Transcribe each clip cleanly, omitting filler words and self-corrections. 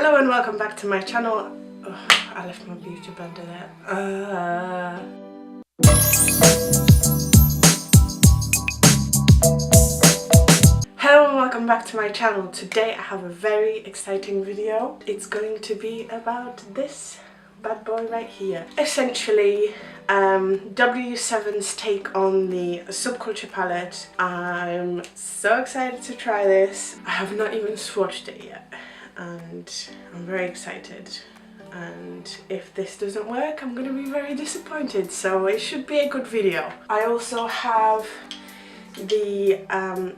Hello and welcome back to my channel. Oh, I left my beauty blender there. Hello and welcome back to my channel. Today I have a very exciting video. It's going to be about this bad boy right here. Essentially, W7's take on the Subculture palette. I'm so excited to try this. I have not even swatched it yet and I'm very excited. And if this doesn't work, I'm gonna be very disappointed, so it should be a good video. I also have the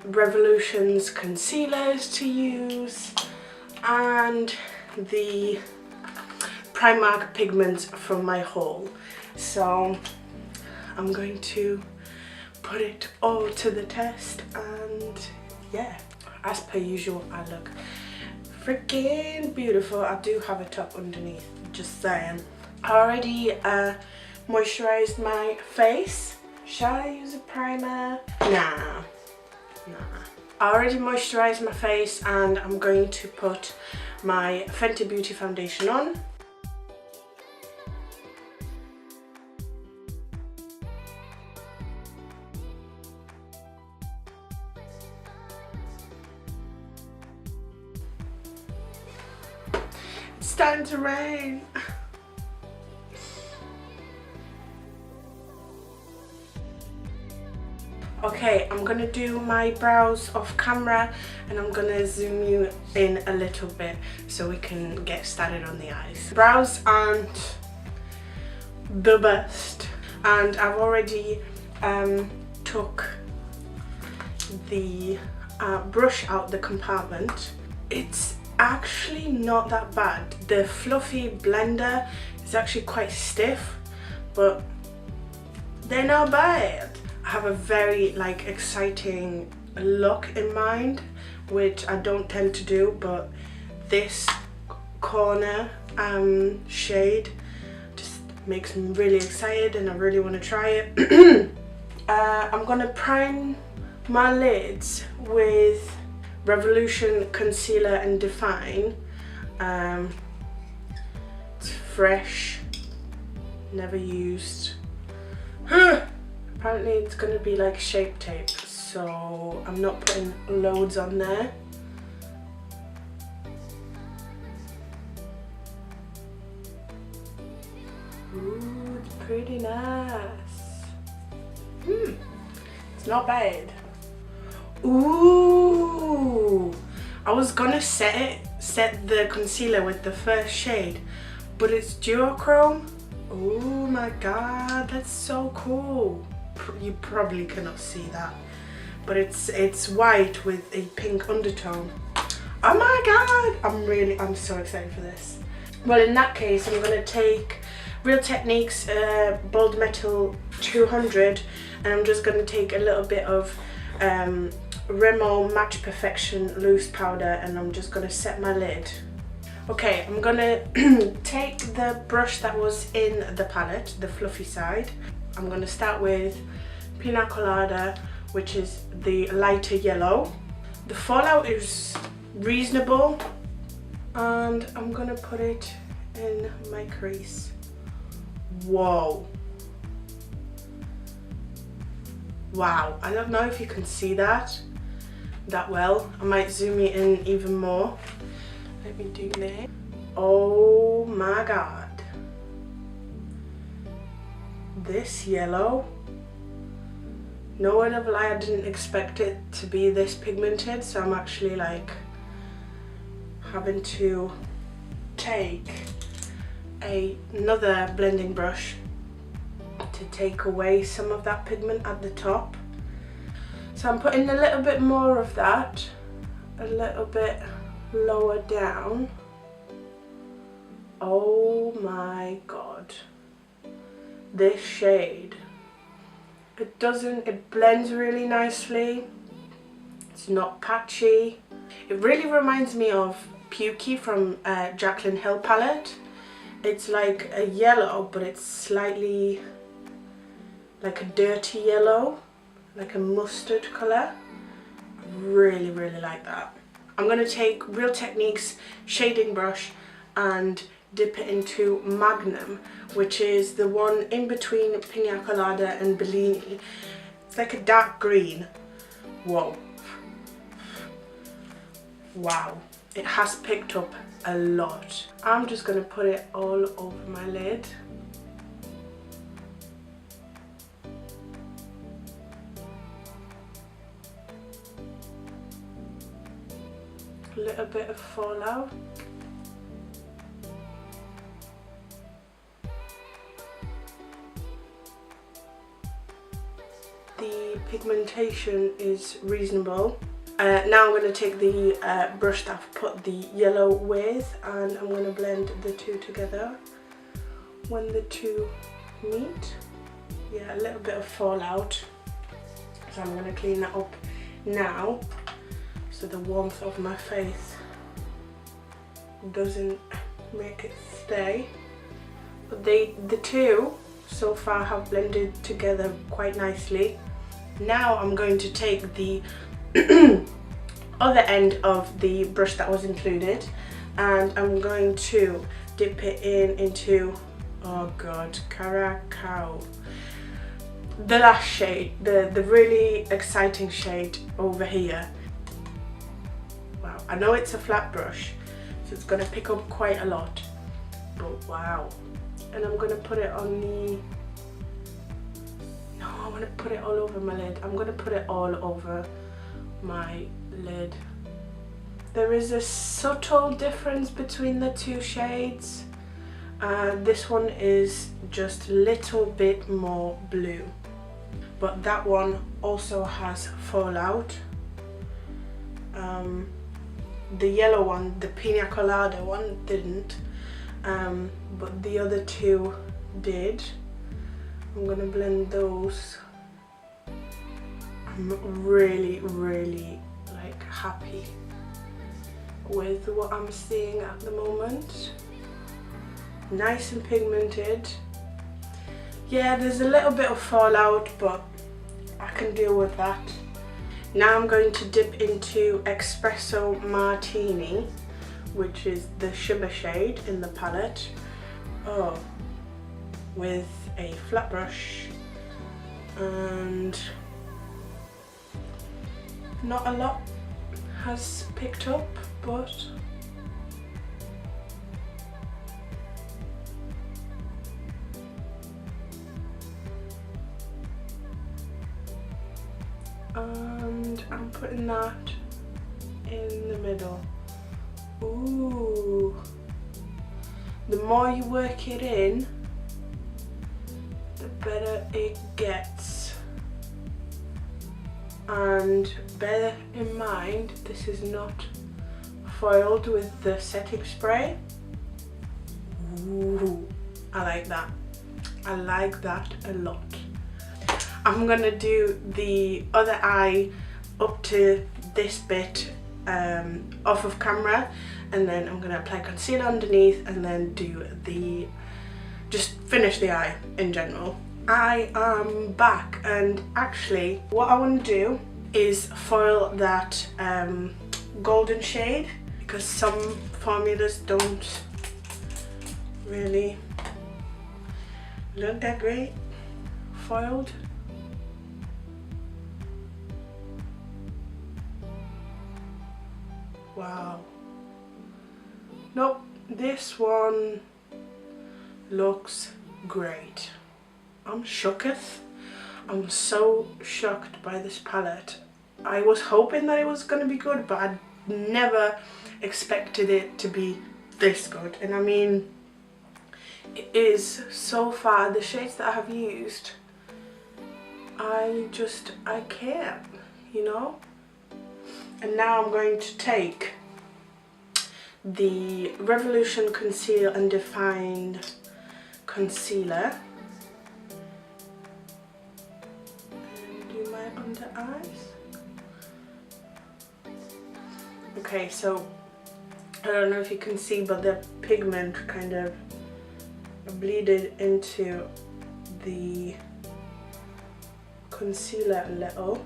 Revolutions concealers to use and the Primark pigments from my haul. So I'm going to put it all to the test, and yeah, as per usual, I look freaking beautiful. I do have a top underneath, just saying. I already moisturized my face. Shall I use a primer? Nah. I already moisturized my face and I'm going to put my Fenty Beauty foundation on. It's starting to rain. Okay, I'm gonna do my brows off camera and I'm gonna zoom you in a little bit so we can get started on the eyes. Brows aren't the best, and I've already took the brush out the compartment. It's actually not that bad. The fluffy blender is actually quite stiff, but they're not bad. I have a very exciting look in mind, which I don't tend to do, but this corner shade just makes me really excited and I really want to try it. I'm gonna prime my lids with Revolution Concealer and Define. It's fresh, never used. Apparently it's going to be like Shape Tape, so I'm not putting loads on there. Ooh, it's pretty nice. It's not bad. Ooh, I was gonna set the concealer with the first shade, but it's duochrome. Oh my god, that's so cool. You probably cannot see that, but it's white with a pink undertone. Oh my god, I'm so excited for this. Well, in that case, I'm gonna take Real Techniques Bold Metal 200 and I'm just gonna take a little bit of Rimmel Match Perfection loose powder and I'm just gonna set my lid. Okay, I'm gonna take the brush that was in the palette, the fluffy side. I'm gonna start with Pina Colada, which is the lighter yellow. The fallout is reasonable, and I'm gonna put it in my crease. Whoa. Wow, I don't know if you can see that well. I might zoom it in even more. Let me do that. Oh my god. This yellow. No word of a lie, I didn't expect it to be this pigmented, so I'm actually having to take another blending brush to take away some of that pigment at the top. So I'm putting a little bit more of that, a little bit lower down. Oh my god, this shade, it blends really nicely. It's not patchy. It really reminds me of Pukey from Jaclyn Hill palette. It's like a yellow, but it's slightly like a dirty yellow, like a mustard colour. Really like that. I'm going to take Real Techniques shading brush and dip it into Magnum, which is the one in between Pina Colada and Bellini. It's like a dark green. Whoa. Wow. It has picked up a lot. I'm just going to put it all over my lid. A little bit of fallout. The pigmentation is reasonable. Now I'm going to take the brush that I've put the yellow with, and I'm going to blend the two together. When the two meet, yeah, a little bit of fallout. So I'm going to clean that up now, so the warmth of my face doesn't make it stay. But the two so far have blended together quite nicely. Now I'm going to take the other end of the brush that was included, and I'm going to dip it into, oh god, Caracao. The last shade, the really exciting shade over here. Wow, I know it's a flat brush, so it's going to pick up quite a lot, but wow. And I'm going to put it on the, no, I want to put it all over my lid. I'm going to put it all over my lid. There is a subtle difference between the two shades. This one is just a little bit more blue, but that one also has fallout. The yellow one, the Pina Colada one, didn't, but the other two did. I'm gonna blend those. I'm really like happy with what I'm seeing at the moment. Nice and pigmented. Yeah, there's a little bit of fallout, but I can deal with that. Now I'm going to dip into Espresso Martini, which is the shimmer shade in the palette. Oh, with a flat brush, and not a lot has picked up, but and I'm putting that in the middle. Ooh, the more you work it in, the better it gets. And bear in mind, this is not foiled with the setting spray. Ooh, I like that. I like that a lot. I'm gonna do the other eye up to this bit off of camera, and then I'm gonna apply concealer underneath, and then do the, just finish the eye in general. I am back, and actually what I want to do is foil that golden shade, because some formulas don't really look that great foiled. Wow. Nope, this one looks great. I'm shooketh. I'm so shocked by this palette. I was hoping that it was going to be good, but I never expected it to be this good. And I mean, it is so far. The shades that I have used, I can't, you know? And now I'm going to take the Revolution Conceal and Define Concealer and do my under eyes. Okay, so I don't know if you can see, but the pigment kind of bleeded into the concealer a little.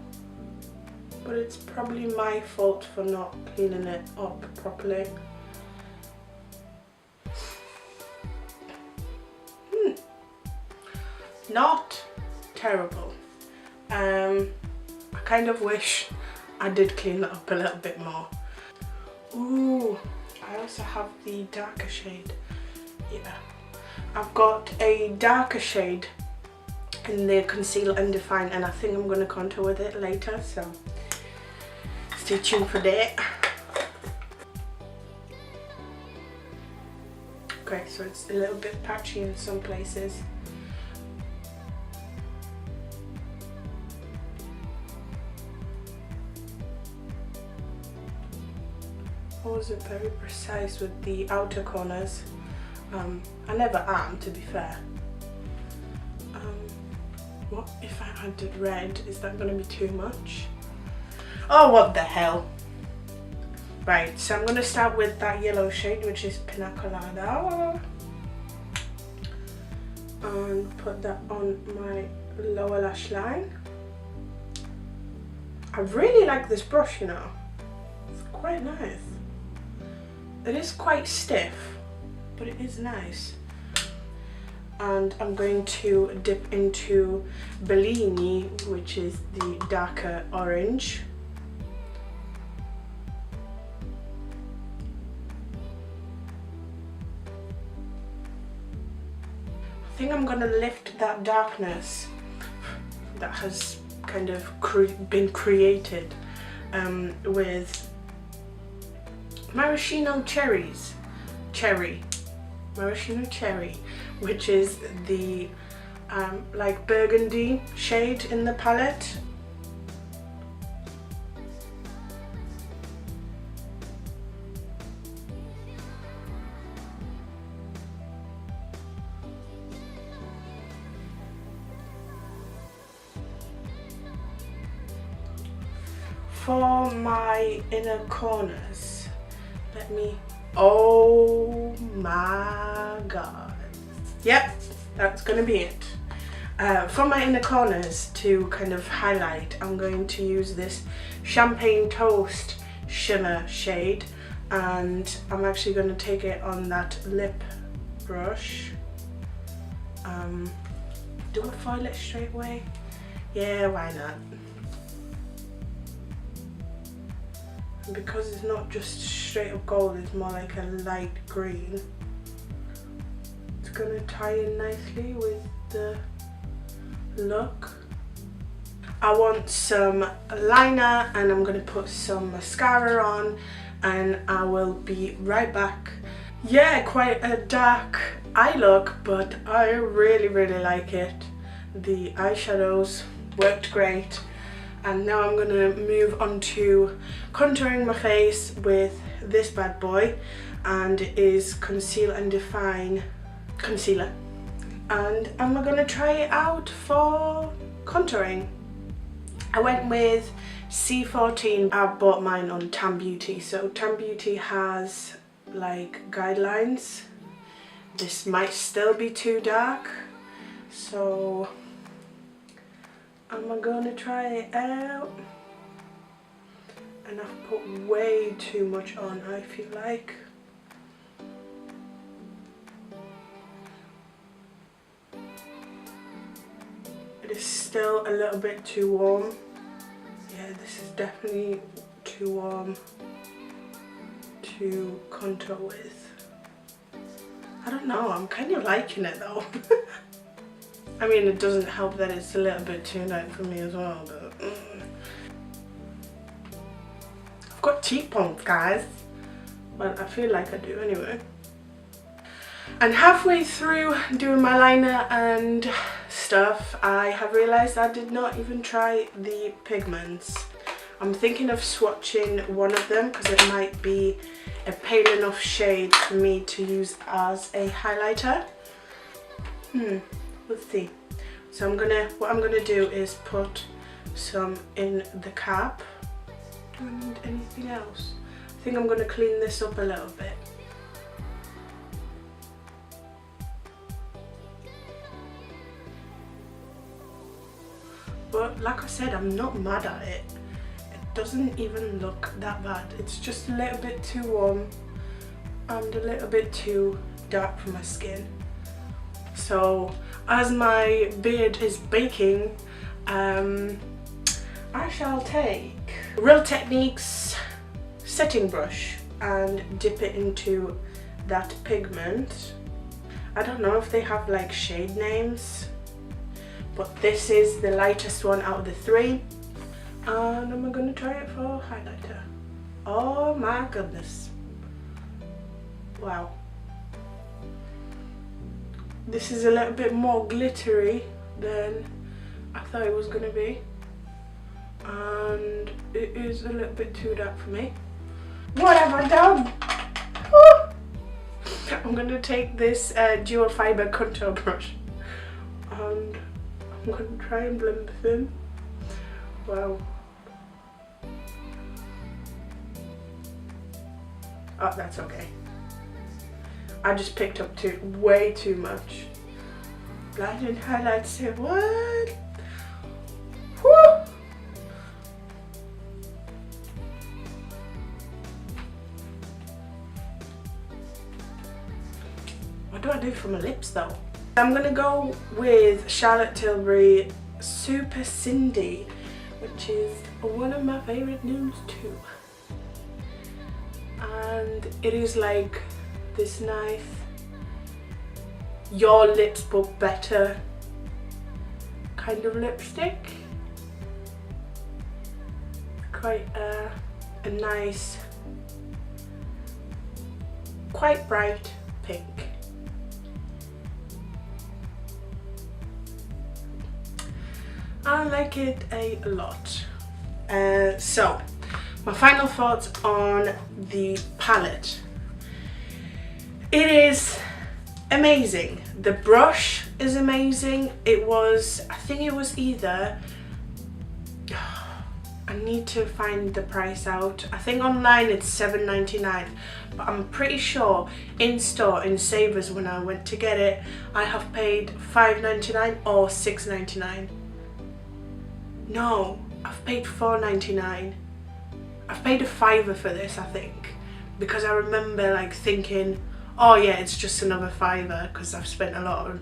but it's probably my fault for not cleaning it up properly. Not terrible. I kind of wish I did clean that up a little bit more. Ooh, I also have the darker shade. Yeah, I've got a darker shade in the Conceal and Define, and I think I'm going to contour with it later, so stay tuned for that. Okay, so it's a little bit patchy in some places. I wasn't very precise with the outer corners. I never am, to be fair. What if I added red? Is that going to be too much? Oh, what the hell. Right, so I'm going to start with that yellow shade, which is Pina Colada. And put that on my lower lash line. I really like this brush, you know. It's quite nice. It is quite stiff, but it is nice. And I'm going to dip into Bellini, which is the darker orange. I think I'm going to lift that darkness that has kind of been created with Maraschino Maraschino Cherry, which is the like burgundy shade in the palette. For my inner corners, let me, oh my god. Yep, that's gonna be it. For my inner corners, to kind of highlight, I'm going to use this Champagne Toast shimmer shade, and I'm actually going to take it on that lip brush. Do I foil it straight away? Yeah, why not? And because it's not just straight up gold, it's more like a light green. It's gonna tie in nicely with the look. I want some liner, and I'm gonna put some mascara on, and I will be right back. Yeah, quite a dark eye look, but I really like it. The eyeshadows worked great. And now I'm gonna move on to contouring my face with this bad boy, and it is Conceal and Define concealer. And I'm gonna try it out for contouring. I went with C14. I bought mine on Tan Beauty. So Tan Beauty has like guidelines. This might still be too dark, so I'm gonna try it out. And I've put way too much on, I feel like. It is still a little bit too warm. Yeah, this is definitely too warm to contour with. I don't know, I'm kind of liking it though. I mean, it doesn't help that it's a little bit too light for me as well, but I've got cheekbones, guys. Well, I feel like I do anyway. And halfway through doing my liner and stuff, I have realised I did not even try the pigments. I'm thinking of swatching one of them because it might be a pale enough shade for me to use as a highlighter. Let's see. So what I'm gonna do is put some in the cap. Do I need anything else? I think I'm gonna clean this up a little bit. But like I said, I'm not mad at it. doesn't even look that bad. It's just a little bit too warm and a little bit too dark for my skin. So as my beard is baking, I shall take Real Techniques setting brush and dip it into that pigment. I don't know if they have like shade names, but this is the lightest one out of the three, and I'm gonna try it for highlighter. Oh my goodness, wow, this is a little bit more glittery than I thought it was gonna be, and it is a little bit too dark for me. What have I done? I'm gonna take this dual fiber contour brush and I'm gonna try and blend this in. Wow. Oh, that's okay. I just picked up way too much. Blinding highlights here. What? Woo! What do I do for my lips though? I'm gonna go with Charlotte Tilbury Super Cindy, which is one of my favorite nudes too. And it is like this nice your lips but better kind of lipstick. Quite a nice, quite bright pink. I like it a lot. So my final thoughts on the palette. It is amazing. The brush is amazing. It was, I think it was either, I need to find the price out. I think online it's $7.99, but I'm pretty sure in store in Savers when I went to get it, I have paid $5.99 or $6.99. No, I've paid $4.99. I've paid $5 for this, I think, because I remember like thinking, oh yeah, it's just another $5 because I've spent a lot of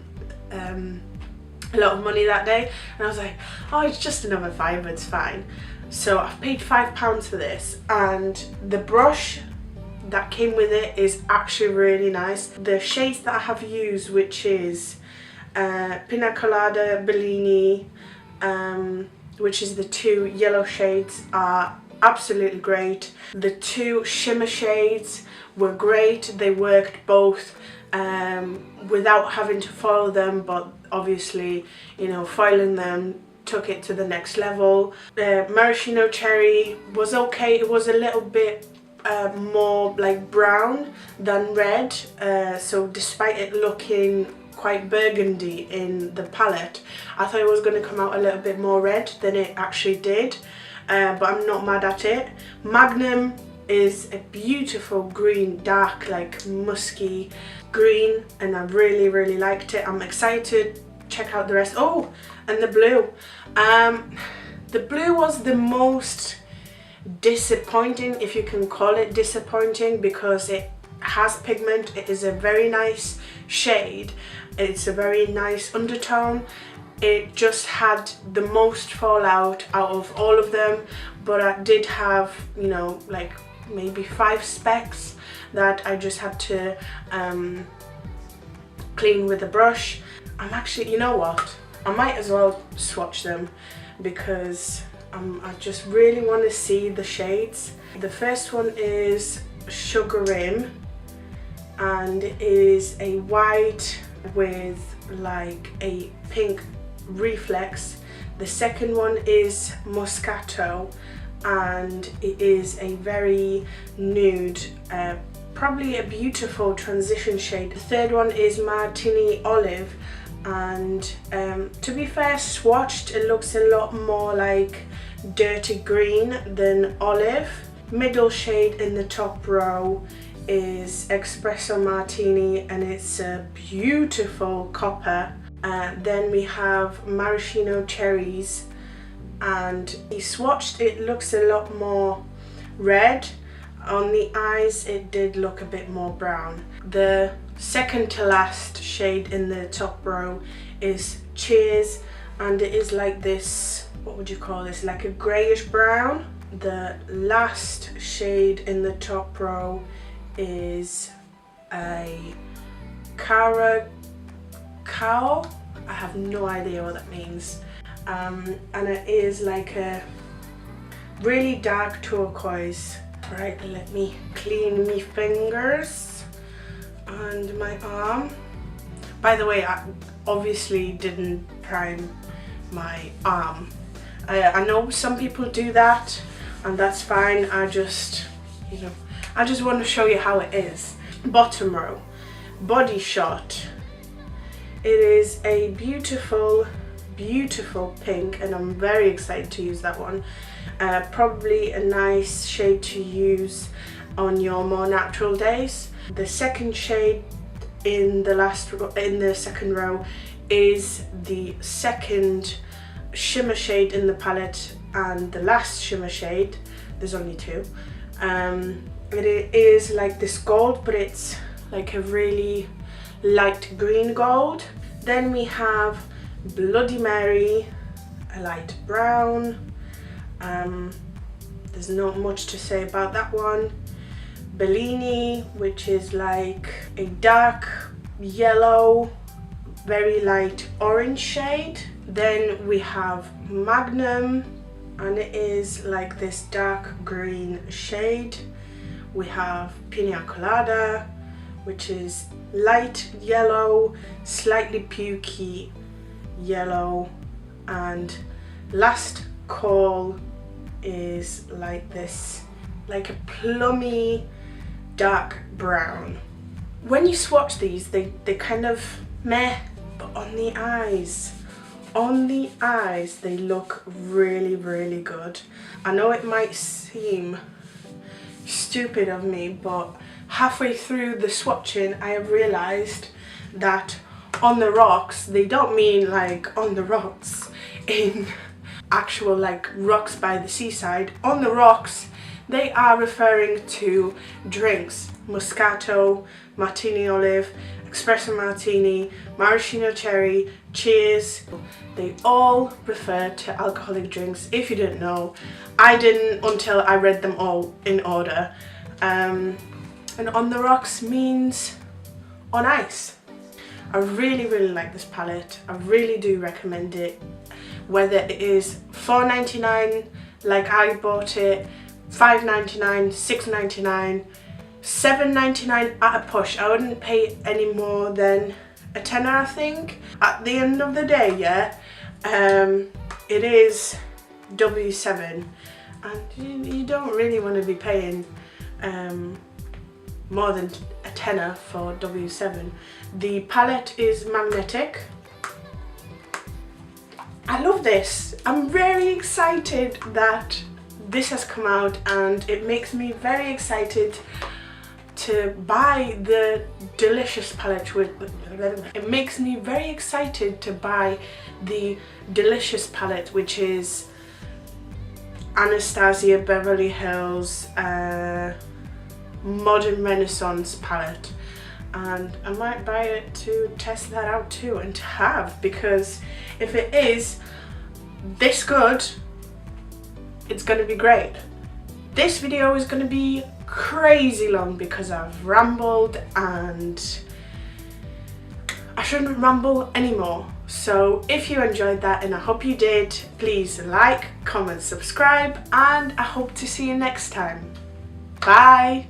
money that day, and I was like, oh, it's just another $5, it's fine. So I've paid £5 for this, and the brush that came with it is actually really nice. The shades that I have used, which is Pina Colada Bellini, which is the two yellow shades, are absolutely great. The two shimmer shades were great. They worked both without having to foil them, but obviously, you know, foiling them took it to the next level. Maraschino Cherry was okay. It was a little bit more like brown than red, so despite it looking quite burgundy in the palette, I thought it was going to come out a little bit more red than it actually did, but I'm not mad at it. Magnum is a beautiful green, dark, like musky green, and I really liked it. I'm excited to check out the rest. Oh, and the blue. The blue was the most disappointing, if you can call it disappointing, because it has pigment. It is a very nice shade. It's a very nice undertone. It just had the most fallout out of all of them, but I did have, you know, like maybe 5 specks that I just had to clean with a brush. I'm actually, you know what, I might as well swatch them because I just really want to see the shades. The first one is Sugar Rim, and it is a white with like a pink reflex. The second one is Moscato, and it is a very nude, probably a beautiful transition shade. The third one is Martini Olive, and to be fair, swatched it looks a lot more like dirty green than olive. Middle shade in the top row is Espresso Martini, and it's a beautiful copper. Then we have Maraschino Cherries, and he swatched, it looks a lot more red. On the eyes it did look a bit more brown. The second to last shade in the top row is Cheers, and it is like this, what would you call this, like a greyish brown. The last shade in the top row is a Caracao. I have no idea what that means. And it is like a really dark turquoise. Right, let me clean me fingers and my arm. By the way, I obviously didn't prime my arm. I know some people do that, and that's fine. I just want to show you how it is. Bottom row, Body Shot. It is a beautiful, beautiful pink, and I'm very excited to use that one. Probably a nice shade to use on your more natural days. The second shade in the second row is the second shimmer shade in the palette, and the last shimmer shade, there's only two. It is like this gold, but it's like a really light green gold. Then we have Bloody Mary, a light brown. There's not much to say about that one. Bellini, which is like a dark yellow, very light orange shade. Then we have Magnum, and it is like this dark green shade. We have Pina Colada, which is light yellow, slightly pukey yellow, and Last Call is like this, like a plummy dark brown. When you swatch these, they kind of meh, but on the eyes they look really, really good. I know it might seem stupid of me, but halfway through the swatching I have realised that on the rocks, they don't mean like on the rocks in actual like rocks by the seaside. On the rocks, they are referring to drinks: Moscato, Martini Olive, Espresso Martini, Maraschino Cherry, Cheers. They all refer to alcoholic drinks. If you didn't know, I didn't until I read them all in order. And on the rocks means on ice. I really, really like this palette. I really do recommend it. Whether it is $4.99 like I bought it, $5.99, $6.99, $7.99 at a push. I wouldn't pay any more than a tenner, I think. At the end of the day, yeah, it is W7, and you don't really want to be paying more than a tenner for W7. The palette is magnetic. I love this. I'm very excited that this has come out, and it makes me very excited to buy the Delicious palette with. It makes me very excited to buy the Delicious palette, which is Anastasia Beverly Hills Modern Renaissance palette, and I might buy it to test that out too and to have, because if it is this good, it's going to be great. This video is going to be crazy long because I've rambled, and I shouldn't ramble anymore. So if you enjoyed that, and I hope you did, please like, comment, subscribe, and I hope to see you next time. Bye!